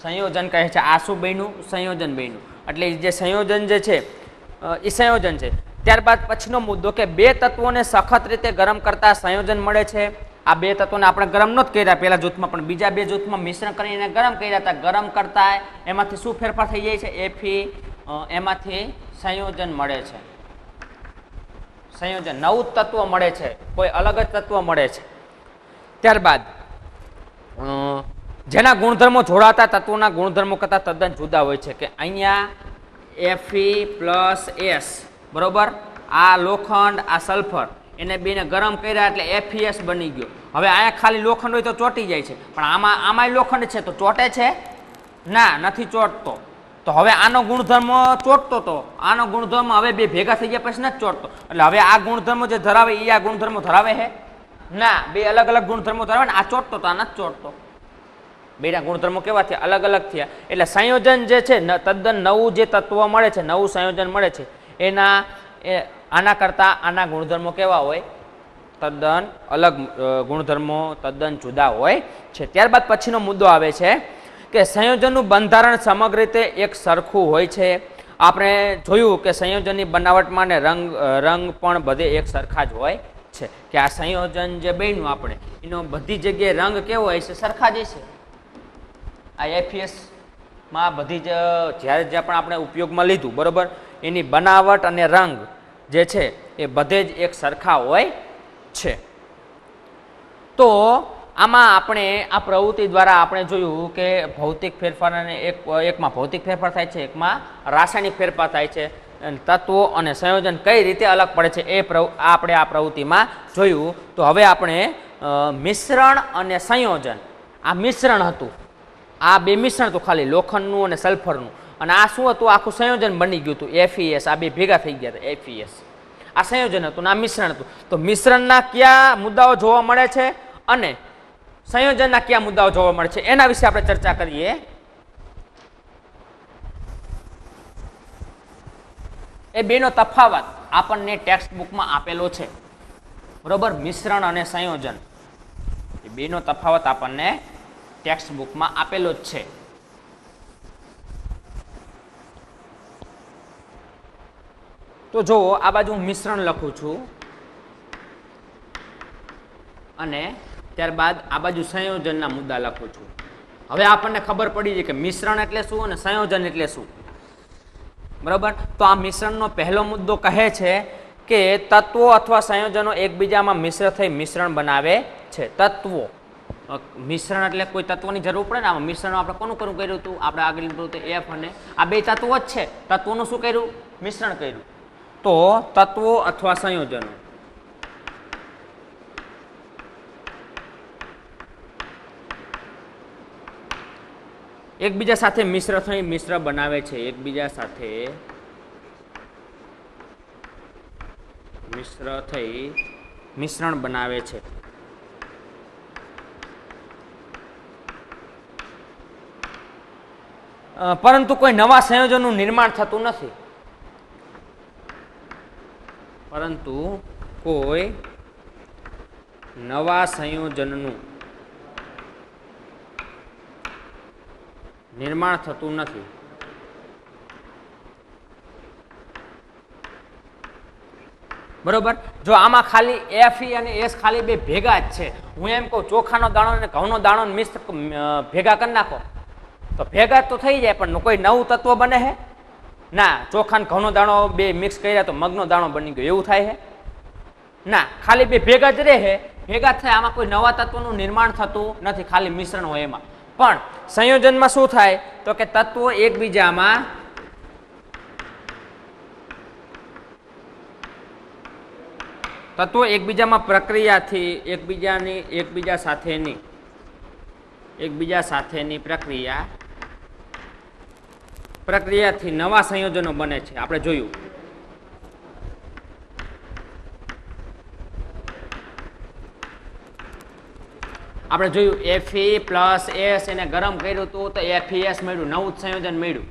સંયોજન કહે છે. આ શું બન્યું? સંયોજન બન્યું. એટલે જે સંયોજન જે છે એ સંયોજન છે. ત્યારબાદ પછીનો મુદ્દો કે બે તત્વોને સખત રીતે ગરમ કરતા સંયોજન મળે છે. આ બે તત્વોને આપણે ગરમ નહોત કર્યા પહેલા જૂથમાં, પણ બીજા બે જૂથમાં મિશ્રણ કરીને ગરમ કર્યા હતા. ગરમ કરતા એમાંથી શું ફેરફાર થઈ જાય છે? Fe. એમાંથી સંયોજન મળે છે. સંયોજન, નવું તત્વ મળે છે, કોઈ અલગ જ તત્વ મળે છે. ત્યારબાદ જેના ગુણધર્મો જોડાતા તત્વોના ગુણધર્મો કરતા તદ્દન જુદા હોય છે. કે અહીંયા Fe+S, બરોબર? આ લોખંડ, આ સલ્ફર, એને બેને ગરમ કર્યા એટલે FeS બની ગયો. હવે અહીંયા ખાલી લોખંડ હોય તો ચોંટી જાય છે, પણ આમાંય લોખંડ છે તો ચોંટે છે? ના, નથી ચોંટતો. તો હવે આનો ગુણધર્મ ચોંટતો તો આનો ગુણધર્મ હવે બે ભેગા થઈ ગયા પછી નથી ચોંટતો. એટલે હવે આ ગુણધર્મો જે ધરાવે એ આ ગુણધર્મો ધરાવે છે? ના, બે અલગ અલગ ગુણધર્મો ધરાવે ને. આ ચોંટતો તો આ નથી ચોંટતો. બેના ગુણધર્મો કેવા થયા? અલગ અલગ થયા. એટલે સંયોજન જે છે તદ્દન નવું જે તત્વ મળે છે, નવું સંયોજન મળે છે, આના કરતા આના ગુણધર્મો કેવા હોય? તદ્દન અલગ ગુણધર્મો, તદ્દન જુદા હોય છે. ત્યારબાદ પછીનો મુદ્દો આવે છે કે સંયોજનનું બંધારણ સમગ્ર રીતે એક સરખું હોય છે. આપણે જોયું કે સંયોજનની બનાવટમાં ને રંગ પણ બધે એક સરખા જ હોય છે. કે આ સંયોજન જે બન્યું આપણે એનો બધી જગ્યાએ રંગ કેવો હોય છે? સરખા જ છે. આ FeS માં બધી જ જ્યારે જ્યાં પણ આપણે ઉપયોગમાં લીધું, બરોબર, એની બનાવટ અને રંગ જે છે એ બધે જ એક સરખા હોય છે. તો આમાં આપણે આ પ્રવૃત્તિ દ્વારા આપણે જોયું કે ભૌતિક ફેરફાર અને એકમાં ભૌતિક ફેરફાર થાય છે, એકમાં રાસાયણિક ફેરફાર થાય છે. તત્વો અને સંયોજન કઈ રીતે અલગ પડે છે એ આપણે આ પ્રવૃત્તિમાં જોયું. તો હવે આપણે મિશ્રણ અને સંયોજન, આ મિશ્રણ હતું, આ બે મિશ્રણ હતું ખાલી લોખંડનું અને સલ્ફરનું, અને આ શું હતું? આખું સંયોજન બની ગયું હતું FeS. આ બે ભેગા થઈ ગયા હતા FeS. આ સંયોજન હતું ને આ મિશ્રણ હતું. તો મિશ્રણના કયા મુદ્દાઓ જોવા મળે છે અને સંયોજનના કયા મુદ્દાઓ જોવા મળે છે એના વિશે આપણે ચર્ચા કરીએ. એ બેનો તફાવત આપણને ટેક્સ્ટ બુકમાં આપેલો છે, બરોબર? મિશ્રણ અને સંયોજન, એ બેનો તફાવત આપણને ટેક્સ્ટ બુકમાં આપેલો જ છે. તો જો આ બાજુ હું મિશ્રણ લખું છું અને ત્યારબાદ આ બાજુ સંયોજનના મુદ્દા લખું છું. હવે આપણને ખબર પડી છે કે મિશ્રણ એટલે શું અને સંયોજન એટલે શું, બરાબર? તો આ મિશ્રણનો પહેલો મુદ્દો કહે છે કે તત્વો અથવા સંયોજનો એકબીજામાં મિશ્ર થઈ મિશ્રણ બનાવે છે. તત્વો, મિશ્રણ એટલે કોઈ તત્વની જરૂર પડે ને. આમાં મિશ્રણ આપણે કોનું કર્યું હતું? આપણે આગળ પ્રવૃત્તિ F, અને આ બે તત્વો જ છે. તત્વોનું શું કર્યું? મિશ્રણ કર્યું. તો તત્વો અથવા સંયોજનો એકબીજા સાથે મિશ્ર થઈ મિશ્ર બનાવે છે. એકબીજા સાથે મિશ્ર થઈ મિશ્રણ બનાવે છે. પરંતુ કોઈ નવા સંયોજનનું નિર્માણ થતું નથી. પરંતુ કોઈ નવા સંયોજનનું નિર્માણ થતું નથી. બરોબર. જો આમાં ખાલી એફ અને એસ ખાલી બે ભેગા જ છે. હું એમ કહું ચોખાનો દાણો અને ઘઉંનો દાણો મિક્સ ભેગા કરી નાખો તો ભેગા તો થઈ જાય, પણ કોઈ નવું તત્વ બને છે ના. ચોખા ને ઘઉંનો દાણો બે મિક્સ કર્યા તો મગનો દાણો બની ગયો એવું થાય છે ના. ખાલી બે ભેગા જ રહે, ભેગા થાય. આમાં કોઈ નવા તત્વનું નિર્માણ થતું નથી, ખાલી મિશ્રણ હોય એમાં. પણ સંયોજનમાં શું થાય તો કે તત્વો એકબીજામાં પ્રક્રિયાથી એકબીજા સાથેની પ્રક્રિયાથી નવા સંયોજનો બને છે. આપણે જોયું. Fe પ્લસ એસ એને ગરમ કર્યું હતું તો FeS મળ્યું, નવું સંયોજન મળ્યું.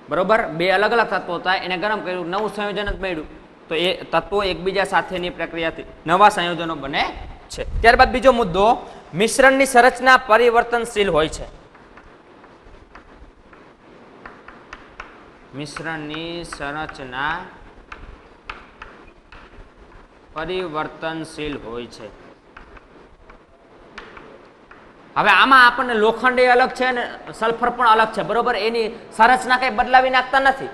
બરોબર. બે અલગ અલગ તત્વો હતા, એને ગરમ કર્યું, નવું સંયોજન જ મળ્યું. તો એ તત્વો એકબીજા સાથેની પ્રક્રિયાથી નવા સંયોજનો બને છે. ત્યારબાદ બીજો મુદ્દો, મિશ્રણની સંરચના પરિવર્તનશીલ હોય છે. મિશ્રણની સંરચના પરિવર્તનશીલ હોય છે. હવે આમાં આપણને લોખંડ એ અલગ છે અને સલ્ફર પણ અલગ છે. બરોબર. એની સંરચના કઈ બદલાવી નાખતા નથી,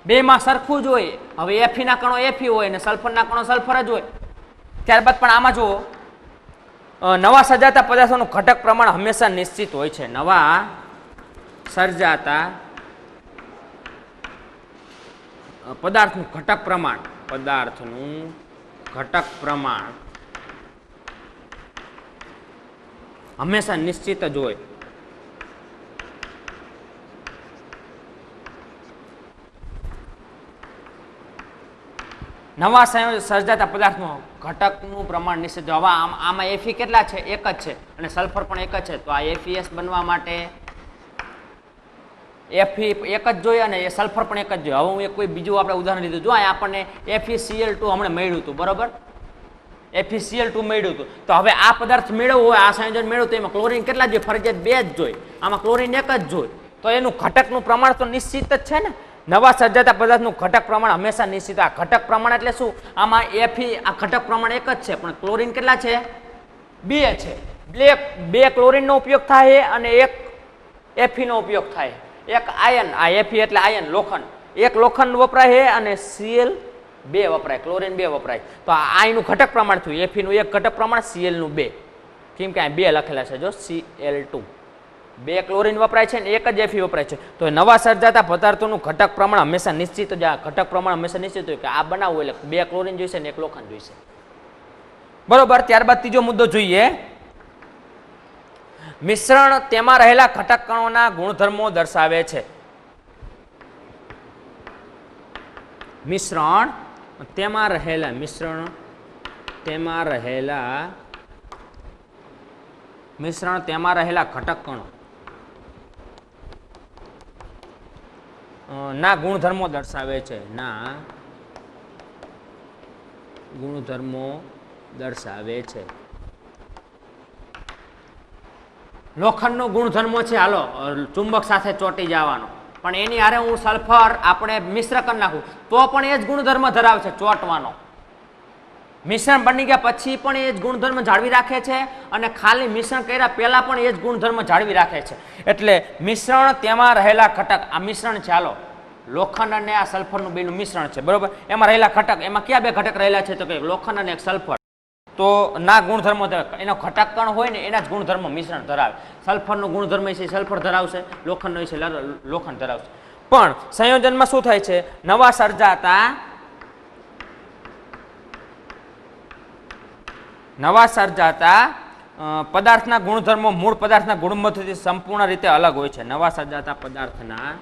બેમાં સરખું જ હોય. હવે Fe ના કણો Fe હોય અને સલ્ફરના કણો સલ્ફર જ હોય. ત્યારબાદ પણ આમાં જુઓ, નવા સર્જાતા પદાર્થોનું ઘટક પ્રમાણ હંમેશા નિશ્ચિત હોય છે. નવા સર્જાતા પદાર્થનું ઘટક પ્રમાણ હંમેશા નિશ્ચિત જ હોય. નવા સર્જાતા પદાર્થનું ઘટકનું પ્રમાણ નિશ્ચિત. હવે આમાં Fe કેટલા છે? એક જ છે અને સલ્ફર પણ એક જ છે. તો આ FeS બનવા માટે Fe એક જ જોઈએ અને એ સલ્ફર પણ એક જ જોઈએ. હવે હું એક કોઈ બીજું આપણે ઉદાહરણ લીધું. જો આપણને FeCl2 હમણાં મળ્યું હતું. બરોબર. FeCl2 મળ્યું હતું. તો હવે આ પદાર્થ મેળવવો હોય, આ સંયોજન મેળવવું, તો એમાં ક્લોરીન કેટલા જોઈએ? ફરજિયાત બે જ જોઈએ. આમાં ક્લોરીન એક જ જોઈએ. તો એનું ઘટકનું પ્રમાણ તો નિશ્ચિત જ છે ને. નવા સર્જાતા પદાર્થનું ઘટક પ્રમાણ હંમેશા નિશ્ચિત. આ ઘટક પ્રમાણ એટલે શું? આમાં Fe આ ઘટક પ્રમાણ એક જ છે, પણ ક્લોરીન કેટલા છે? બે છે. બે ક્લોરીનનો ઉપયોગ થાય અને એક Fe નો ઉપયોગ થાય. એક આયન, આ Fe એટલે આયન, લોખંડ. એક લોખંડ વપરાય છે અને Cl બે વપરાય, ક્લોરીન બે વપરાય. તો આ એનું ઘટક પ્રમાણ થયું. Fe નું એક ઘટક પ્રમાણ, Cl નું બે. કેમ કે આ બે લખેલા છે જો, Cl2. બે ક્લોરીન વપરાય છે ને એક જ Fe વપરાય છે. તો નવા સર્જાતા પદાર્થોનું ઘટક પ્રમાણ હંમેશા નિશ્ચિત જ. આ ઘટક પ્રમાણ હંમેશા નિશ્ચિત હોય કે આ બનાવવું એટલે બે ક્લોરીન જોઈશે ને એક લોખંડ જોઈશે. બરોબર. ત્યારબાદ ત્રીજો મુદ્દો જોઈએ, મિશ્રણ તેમાં રહેલા ઘટક કણોના ગુણધર્મો દર્શાવે છે. મિશ્રણ તેમાં રહેલા ઘટક કણો ના ગુણધર્મો દર્શાવે છે. લોખંડનો ગુણધર્મો છે, હાલો ચુંબક સાથે ચોંટી જવાનો, પણ એની હારે હું સલ્ફર આપણે મિશ્ર કરી નાખું તો પણ એ જ ગુણધર્મ ધરાવે છે, ચોંટવાનો. મિશ્રણ બની ગયા પછી પણ એ જ ગુણધર્મ જાળવી રાખે છે અને ખાલી મિશ્રણ કર્યા પહેલા પણ એ જ ગુણધર્મ જાળવી રાખે છે. એટલે મિશ્રણ તેમાં રહેલા ઘટક, આ મિશ્રણ છે, હાલો લોખંડ અને આ સલ્ફરનું બેનું મિશ્રણ છે. બરોબર. એમાં રહેલા ઘટક, એમાં કયા બે ઘટક રહેલા છે? તો કે લોખંડ અને એક સલ્ફર. તો ના ગુણધર્મો એનો ઘટક કણ હોય ને એના જ ગુણધર્મ મિશ્રણ ધરાવે. સલ્ફરનો ગુણધર્મ છે સલ્ફર ધરાવશે, લોખંડનો છે લોખંડ ધરાવશે. પણ સંયોજનમાં શું થાય છે? નવા સર્જાતા પદાર્થના ગુણધર્મો મૂળ પદાર્થના ગુણધર્મોથી સંપૂર્ણ રીતે અલગ હોય છે. નવા સર્જાતા પદાર્થના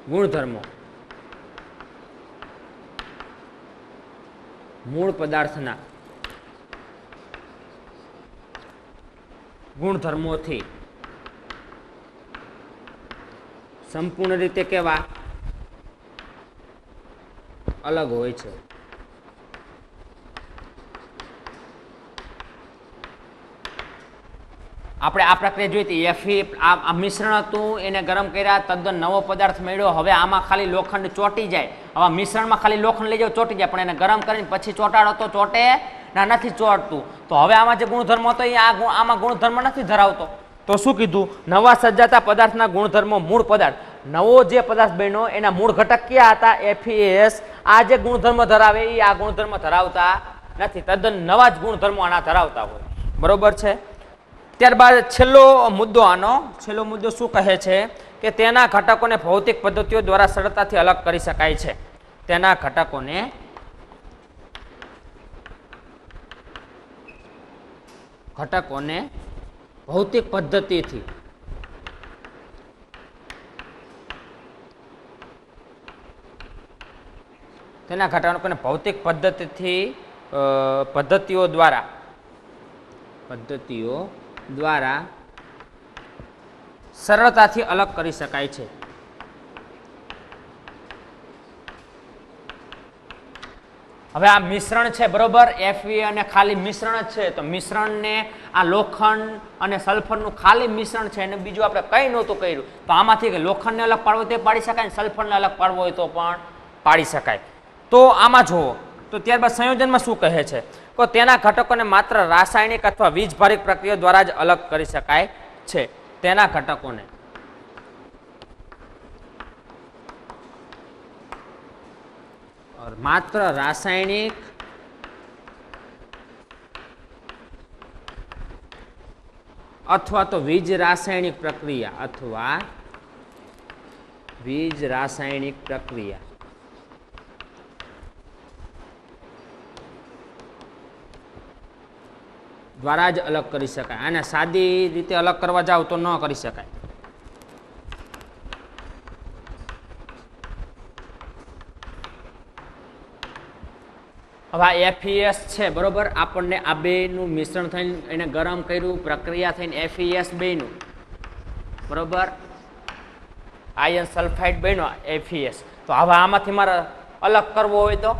ગુણધર્મો મૂળ પદાર્થના ગુણધર્મોથી સંપૂર્ણ રીતે કેવા અલગ હોય છે. આપણે આ પ્રક્રિયા જોઈ હતી. Fe આ મિશ્રણ હતું, એને ગરમ કર્યા, તદ્દન નવો પદાર્થ મળ્યો. હવે આમાં ખાલી લોખંડ ચોટી જાય. હવે મિશ્રણમાં ખાલી લોખંડ લઈ જાવ ચોટી જાય, પણ એને ગરમ કરીને પછી ચોટાડો તો ચોટે ના, નથી ચોટતું. તો હવે આમાં જે ગુણધર્મ હતો એ આમાં ગુણધર્મ નથી ધરાવતો. તો શું કીધું? નવા સર્જાતા પદાર્થના ગુણધર્મો મૂળ પદાર્થ, નવો જે પદાર્થ બન્યો એના મૂળ ઘટક ક્યાં હતા? FeS. આ જે ગુણધર્મ ધરાવે એ આ ગુણધર્મ ધરાવતા નથી, તદ્દન નવા જ ગુણધર્મો આના ધરાવતા હોય. બરોબર છે. ત્યારબાદ છેલ્લો મુદ્દો, આનો છેલ્લો મુદ્દો શું કહે છે કે તેના ઘટકોને ભૌતિક પદ્ધતિઓ દ્વારા સરળતાથી અલગ કરી શકાય છે. તેના ઘટકોને ભૌતિક પદ્ધતિથી તેના ઘટકોને ભૌતિક પદ્ધતિઓ દ્વારા સરળતાથી અલગ કરી શકાય છે. હવે આ મિશ્રણ છે, બરોબર. Fe અને ખાલી મિશ્રણ જ છે. તો મિશ્રણને આ લોખંડ અને સલ્ફરનું ખાલી મિશ્રણ છે, અને બીજું આપણે કંઈ નહોતું કર્યું. તો આમાંથી લોખંડને અલગ પાડવો તે પાડી શકાય, ને સલ્ફરને અલગ પાડવો હોય તો પણ પાડી શકાય. તો આમાં જુઓ તો ત્યારબાદ સંયોજનમાં શું કહે છે કે તેના ઘટકોને માત્ર રાસાયણિક અથવા વીજભારિક પ્રક્રિયા દ્વારા જ અલગ કરી શકાય છે. તેના ઘટકોને માત્ર રાસાયણિક અથવા તો વીજ રાસાયણિક પ્રક્રિયા દ્વારા જ અલગ કરી શકાય. અને સાદી રીતે અલગ કરવા જાવ તો ન કરી શકાય. હવે આ FeS છે, બરોબર. આપણને આ બેનું મિશ્રણ થઈને એને ગરમ કર્યું, પ્રક્રિયા થઈને FeS બન્યું, બરોબર. આયર્ન સલ્ફાઇડ બન્યો FeS. તો હવે આમાંથી મારે અલગ કરવો હોય તો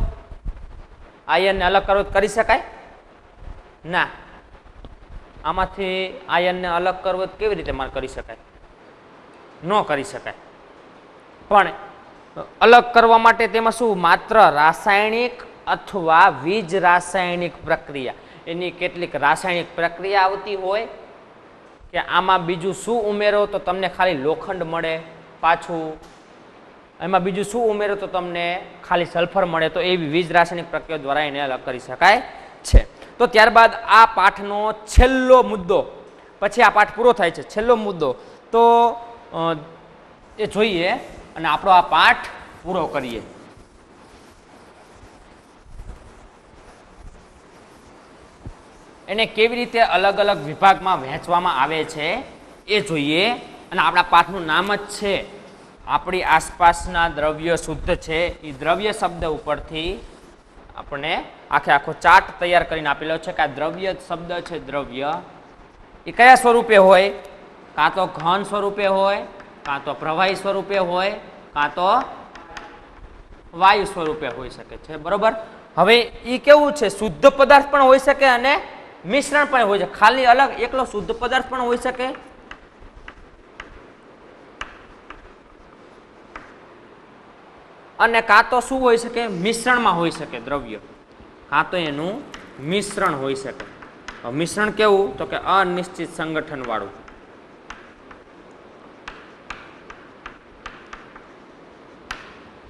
આયર્નને અલગ કરવો કરી શકાય ના. આમાંથી આયર્નને અલગ કરવો કેવી રીતે મારે કરી શકાય? ન કરી શકાય. પણ અલગ કરવા માટે તેમાં શું માત્ર રાસાયણિક અથવા વીજ રાસાયણિક પ્રક્રિયા, એની કેટલીક રાસાયણિક પ્રક્રિયા આવતી હોય કે આમાં બીજું શું ઉમેરો તો તમને ખાલી લોખંડ મળે, પાછું એમાં બીજું શું ઉમેરો તો તમને ખાલી સલ્ફર મળે. તો એવી વીજ રાસાયણિક પ્રક્રિયા દ્વારા એને અલગ કરી શકાય છે. તો ત્યારબાદ આ પાઠનો છેલ્લો મુદ્દો, પછી આ પાઠ પૂરો થાય છે. છેલ્લો મુદ્દો તો એ જોઈએ અને આપણો આ પાઠ પૂરો કરીએ. એને કેવી રીતે અલગ અલગ વિભાગમાં વહેંચવામાં આવે છે એ જોઈએ. અને આપણા પાઠનું નામ જ છે આપણી આસપાસના દ્રવ્ય શુદ્ધ છે. એ દ્રવ્ય શબ્દ ઉપરથી આપણે આખો ચાર્ટ તૈયાર કરીને આપેલો છે કે આ દ્રવ્ય શબ્દ છે, દ્રવ્ય એ કયા સ્વરૂપે હોય? કાં તો ઘન સ્વરૂપે હોય, કાં તો પ્રવાહી સ્વરૂપે હોય, કાં તો વાયુ સ્વરૂપે હોઈ શકે છે, બરોબર. હવે એ કેવું છે? શુદ્ધ પદાર્થ પણ હોઈ શકે અને મિશ્રણ પણ હોય છે. ખાલી અલગ એકલો શુદ્ધ પદાર્થ પણ હોઈ શકે અને કાં તો શું હોઈ શકે? મિશ્રણમાં હોઈ શકે દ્રવ્ય, કાં તો એનું મિશ્રણ હોઈ શકે. મિશ્રણ કેવું? તો કે અનિશ્ચિત સંગઠન વાળું.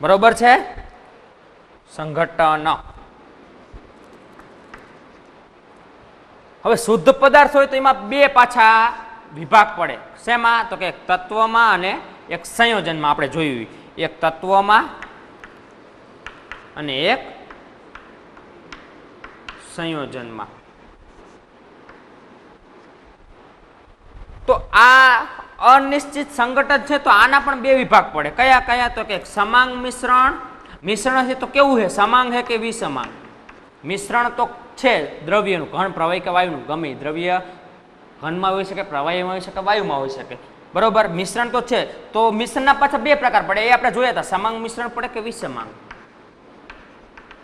બરોબર છે? સંગઠન. હવે શુદ્ધ પદાર્થ હોય તો એમાં બે પાછા વિભાગ પડે. શેમાં? તો કે એક તત્વમાં અને એક સંયોજનમાં. આપણે જોયું એક તત્વમાં અને એક સંયોજનમાં. તો આ અનિશ્ચિત સંગઠન છે તો આના પણ બે વિભાગ પડે. કયા કયા? તો કે સમાંગ મિશ્રણ. મિશ્રણ છે તો કેવું છે? સમાંગ છે કે વિસમાંગ? મિશ્રણ તો છે દ્રવ્યનું, ઘન, પ્રવાહી કે વાયુનું, ગમે દ્રવ્ય ઘનમાં હોઈ શકે, પ્રવાહીમાં હોઈ શકે, વાયુમાં હોઈ શકે, બરોબર. મિશ્રણ તો છે, તો મિશ્રણના પાછા બે પ્રકાર પડે, એ આપણે જોયા હતા. સમાંગ મિશ્રણ પડે કે વિષમાંગ.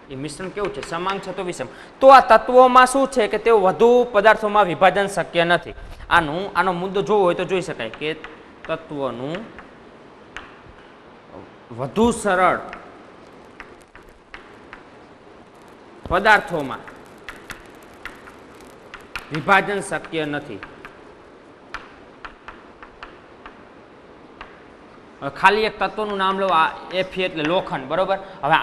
એ મિશ્રણ કેવું છે, સમાંગ છે તો વિષમ. તો આ તત્વોમાં શું છે કે તેઓ વધુ પદાર્થોમાં વિભાજન શક્ય નથી. આનો મુદ્દો જોવો હોય તો જોઈ શકાય કે તત્વોનું વધુ સરળ પદાર્થોમાં વિભાજન શક્ય નથી. ખાલી એક તત્વનું નામ લો, Fe એટલે લોખંડ, બરોબર. હવે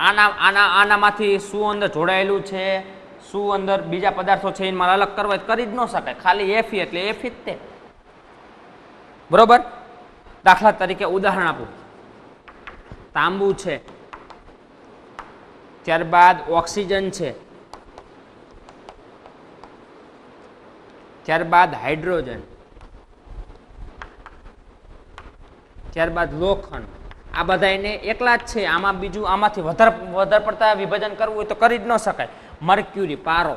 આનામાંથી શું અંદર જોડાયેલું છે, શું અંદર બીજા પદાર્થો છે, એને મારે અલગ કરવા કરી જ ન શકાય. ખાલી Fe એટલે Fe જ તે, બરોબર. દાખલા તરીકે ઉદાહરણ આપું, તાંબુ છે, ત્યારબાદ ઓક્સિજન છે, ત્યારબાદ હાઇડ્રોજન, ત્યારબાદ લોખંડ. આ બધા એને એકલા જ છે. આમાં બીજું આમાંથી વધારે પડતા વિભાજન કરવું હોય તો કરી જ ન શકાય. મર્ક્યુરી, પારો,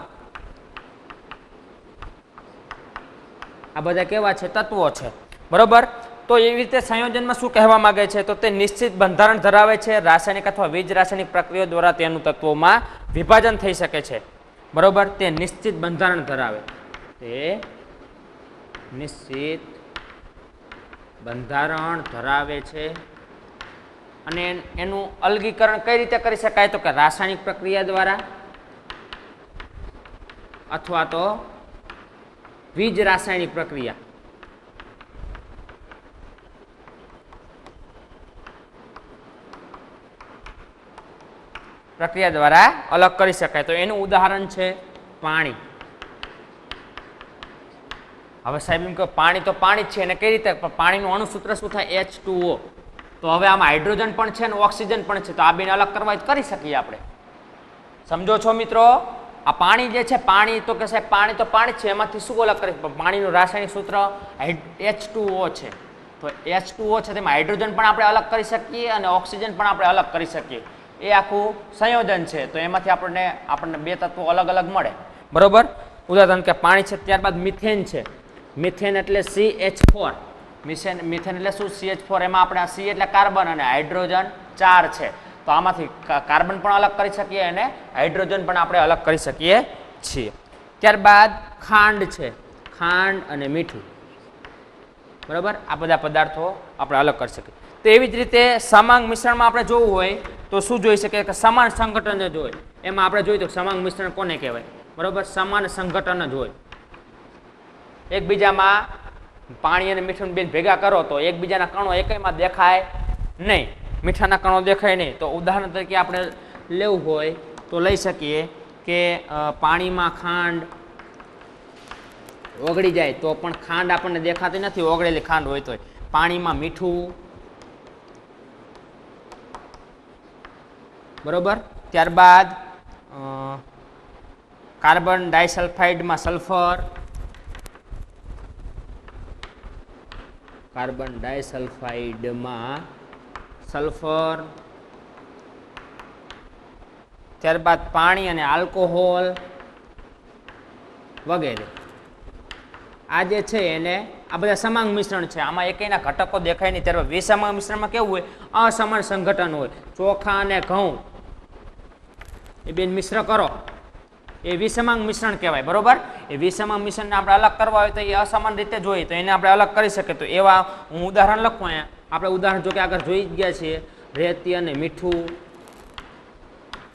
આ બધા કેવા છે, તત્વો છે, બરોબર. તો એવી રીતે સંયોજનમાં શું કહેવા માંગે છે, તો તે નિશ્ચિત બંધારણ ધરાવે છે. રાસાયણિક અથવા વીજ રાસાયણિક પ્રક્રિયાઓ દ્વારા તેનું તત્વોમાં વિભાજન થઈ શકે છે, બરોબર. તે નિશ્ચિત બંધારણ ધરાવે, તે નિશ્ચિત બંધારણ ધરાવે છે. અને એનું અલગીકરણ કઈ રીતે કરી શકાય, તો કે રાસાયણિક પ્રક્રિયા દ્વારા અથવા તો વીજ રાસાયણિક પ્રક્રિયા. પ્રક્રિયા દ્વારા અલગ કરી શકાય. તો એનું ઉદાહરણ છે પાણી. હવે સાહેબ એમ કે પાણી તો પાણી જ છે, અને કઈ રીતે, પાણીનું અણુસૂત્ર શું થાય, H2O. તો હવે આમાં હાઇડ્રોજન પણ છે અને ઓક્સિજન પણ છે, તો આ બેને અલગ કરવા કરી શકીએ આપણે. સમજો છો મિત્રો? આ પાણી જે છે, પાણી તો કે સાહેબ પાણી તો પાણી જ છે, એમાંથી શું અલગ કરી, પાણીનું રાસાયણિક સૂત્ર H2O છે. તો H2O છે, તેમાં હાઇડ્રોજન પણ આપણે અલગ કરી શકીએ અને ઓક્સિજન પણ આપણે અલગ કરી શકીએ. એ આખું સંયોજન છે. તો એમાંથી આપણને બે તત્વો અલગ અલગ મળે, બરોબર. ઉદાહરણ કે પાણી છે, ત્યારબાદ મિથેન છે. મિથેન એટલે CH4. મિથેન એટલે શું, CH4. એમાં આપણે આ C એટલે કાર્બન અને હાઇડ્રોજન 4 છે. તો આમાંથી કાર્બન પણ અલગ કરી શકીએ અને હાઇડ્રોજન પણ આપણે અલગ કરી શકીએ છીએ. ત્યારબાદ ખાંડ છે, ખાંડ અને મીઠું, બરાબર. આ બધા પદાર્થો આપણે અલગ કરી શકીએ. તો એવી જ રીતે સમાંગ મિશ્રણમાં આપણે જોવું હોય તો શું જોઈ શકીએ કે સમાન સંઘટન જ હોય. એમાં આપણે જોયું તો સમાંગ મિશ્રણ કોને કહેવાય, બરાબર. સમાન સંઘટન જ હોય. એકબીજામાં પાણી અને મીઠું બેન ભેગા કરો તો એકબીજાના કણો એકમાં દેખાય નહીં, મીઠાના કણો દેખાય નહીં. તો ઉદાહરણ તરીકે આપણે લેવું હોય તો લઈ શકીએ કે પાણીમાં ખાંડ ઓગળી જાય તો પણ ખાંડ આપણને દેખાતી નથી, ઓગળેલી ખાંડ હોય તો. પાણીમાં મીઠું, બરોબર. ત્યારબાદ કાર્બન ડાયસલ્ફાઇડમાં સલ્ફર, કાર્બન ડાયસલ્ફાઇડમાં સલ્ફર. ત્યારબાદ પાણી અને આલ્કોહોલ વગેરે. આ જે છે એને આ બધા સમાંગ મિશ્રણ છે. આમાં એકેયના ઘટકો દેખાય નહીં. ત્યારબાદ વિષમાંગ મિશ્રણમાં કેવું હોય, અસમાન સંઘટન હોય. ચોખા અને ઘઉં એ બેન મિશ્ર કરો, એ વિષમાંગ મિશ્રણ કહેવાય, બરોબર. એ વિષમાંગ મિશ્રણને આપણે અલગ કરવા હોય તો એ અસમાન રીતે જોઈએ તો એને આપણે અલગ કરી શકીએ. તો એવા હું ઉદાહરણ લખું અહીંયા. આપણે ઉદાહરણ જો કે આગળ જોઈ જ ગયા છીએ, રેતી અને મીઠું,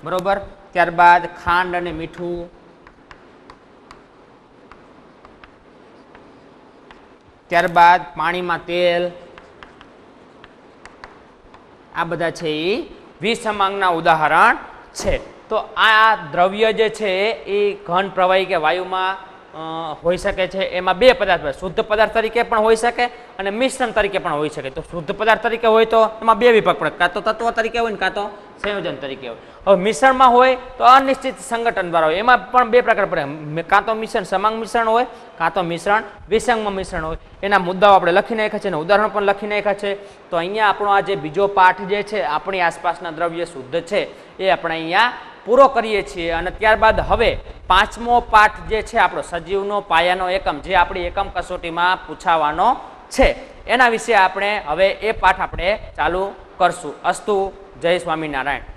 બરોબર. ત્યારબાદ ખાંડ અને મીઠું, ત્યારબાદ પાણીમાં તેલ. આ બધા છે એ વિષમાંગના ઉદાહરણ છે. તો આ દ્રવ્ય જે છે એ ઘન, પ્રવાહી કે વાયુમાં હોઈ શકે છે. એમાં બે પદાર્થ, શુદ્ધ પદાર્થ તરીકે પણ હોઈ શકે અને મિશ્રણ તરીકે પણ હોઈ શકે. તો શુદ્ધ પદાર્થ તરીકે હોય તો એમાં બે વિભાગ પડે, કાં તો તત્વ તરીકે હોય ને કાં તો સંયોજન તરીકે હોય. હવે મિશ્રણમાં હોય તો અનિશ્ચિત સંગઠન દ્વારા હોય. એમાં પણ બે પ્રકાર પડે, કાં તો મિશ્રણ સમાંગ મિશ્રણ હોય, કાં તો મિશ્રણ વિષમાંગ મિશ્રણ હોય. એના મુદ્દાઓ આપણે લખી નાખ્યા છે અને ઉદાહરણો પણ લખી નાખ્યા છે. તો અહીંયા આપણો આ જે બીજો પાઠ જે છે, આપણી આસપાસના દ્રવ્ય શુદ્ધ છે, એ આપણે અહીંયા પૂરો કરીએ છીએ અને ત્યારબાદ હવે પાંચમો પાઠ જે છે આપણો સજીવનો પાયાનો એકમ, જે આપણી એકમ કસોટીમાં પૂછાવાનો છે, એના વિશે આપણે હવે એ પાઠ આપણે ચાલુ કરશું. અસ્તુ. જય સ્વામિનારાયણ.